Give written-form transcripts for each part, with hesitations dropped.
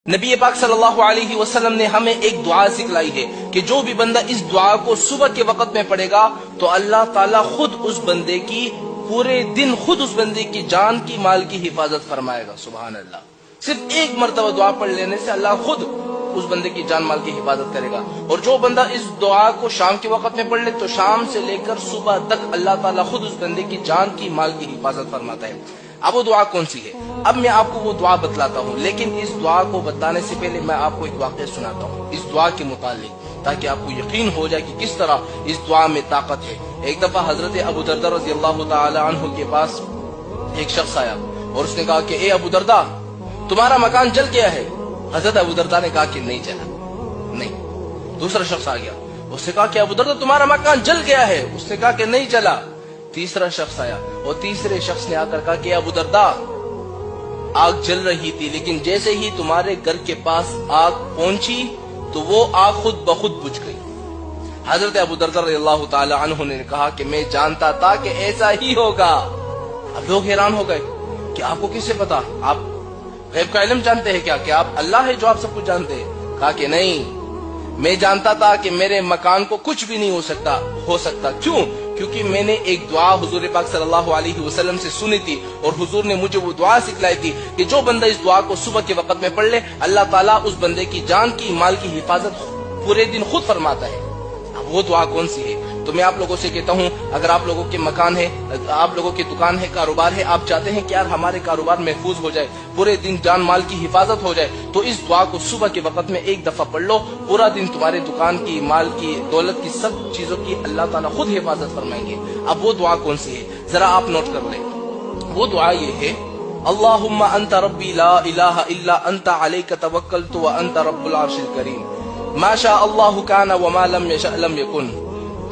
نبی پاک صلی اللہ علیہ وسلم نے ہمیں ایک دعا سکھلائی ہے کہ جو بھی بندہ اس دعا کو صبح کے وقت میں پڑھے گا تو اللہ تعالیٰ خود اس بندے کی پورے دن خود اس بندے کی جان کی مال کی حفاظت فرمائے گا. سبحان اللہ. صرف ایک مرتبہ دعا پڑھ لینے سے اللہ خود اس بندے کی جان مال کی حفاظت کرے گا. اور جو بندہ اس دعا کو شام کے وقت میں پڑھ لے تو شام سے لے کر صبح تک اللہ تعالیٰ خود اس بندے کی جان کی مال کی حفاظت فرماتا ہے. اب وہ دعا کون سی ہے؟ اب میں آپ کو وہ دعا بتلاتا ہوں، لیکن اس دعا کو بتانے سے پہلے میں آپ کو ایک واقعہ سناتا ہوں اس دعا کے متعلق، تاکہ آپ کو یقین ہو جائے کہ کس طرح اس دعا میں طاقت ہے. ایک دفعہ حضرت ابو درداء رضی اللہ تعالی عنہ کے پاس ایک شخص آیا اور اس نے کہا کہ اے ابو درداء، تمہارا مکان جل گیا ہے. حضرت ابو درداء نے کہا کہ نہیں جلا. نہیں. دوسرا شخص آ گیا، اس نے کہا کہ ابو درداء تمہارا مکان جل گیا ہے. اس نے کہا کہ نہیں جلا. تیسرا شخص آیا اور تیسرے شخص نے آ کر کہا کہ ابو درداء، آگ جل رہی تھی لیکن جیسے ہی تمہارے گھر کے پاس آگ پہنچی تو وہ آگ خود بخود بجھ گئی. حضرت ابو درداء رضی اللہ تعالی عنہ نے کہا کہ میں جانتا تھا کہ ایسا ہی ہوگا. اب لوگ حیران ہو گئے کہ آپ کو کس سے پتا؟ آپ غیب کا علم جانتے ہیں کیا؟ کہ آپ اللہ ہے جو آپ سب کچھ جانتے ہیں؟ کہا کہ نہیں، میں جانتا تھا کہ میرے مکان کو کچھ بھی نہیں ہو سکتا. کیوں؟ کیونکہ میں نے ایک دعا حضور پاک صلی اللہ علیہ وسلم سے سنی تھی اور حضور نے مجھے وہ دعا سکھلائی تھی کہ جو بندہ اس دعا کو صبح کے وقت میں پڑھ لے اللہ تعالیٰ اس بندے کی جان کی مال کی حفاظت پورے دن خود فرماتا ہے. اب وہ دعا کون سی ہے؟ تو میں آپ لوگوں سے کہتا ہوں، اگر آپ لوگوں کے مکان ہے، آپ لوگوں کی دکان ہے، کاروبار ہے، آپ چاہتے ہیں کہ یار ہمارے کاروبار محفوظ ہو جائے، پورے دن جان مال کی حفاظت ہو جائے، تو اس دعا کو صبح کے وقت میں ایک دفعہ پڑھ لو. پورا دن تمہارے دکان کی، مال کی، دولت کی، سب چیزوں کی اللہ تعالیٰ خود حفاظت فرمائیں گے. اب وہ دعا کون سی ہے ذرا آپ نوٹ کر لیں. وہ دعا یہ ہے: اللہم انت ربی لا الہ الا انت علیک توکلت وانت رب العرش الکریم ما شاء اللہ کان وما لم یشأ لم یکن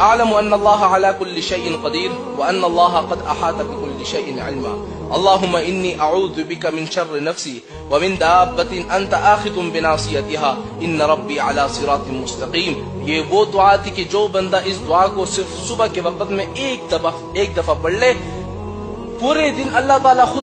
اعلم ان اللہ علی کل شیء قدیر وان اللہ قد احاط بكل شیء علما اللہم انی اعوذ بک من شر نفسی ومن دابۃ انت آخذ بناصیتها ان ربی علی صراط مستقیم. یہ وہ دعا تھی کہ جو بندہ اس دعا کو صرف صبح کے وقت میں ایک دفعہ پڑھ لے، پورے دن اللہ تعالیٰ خود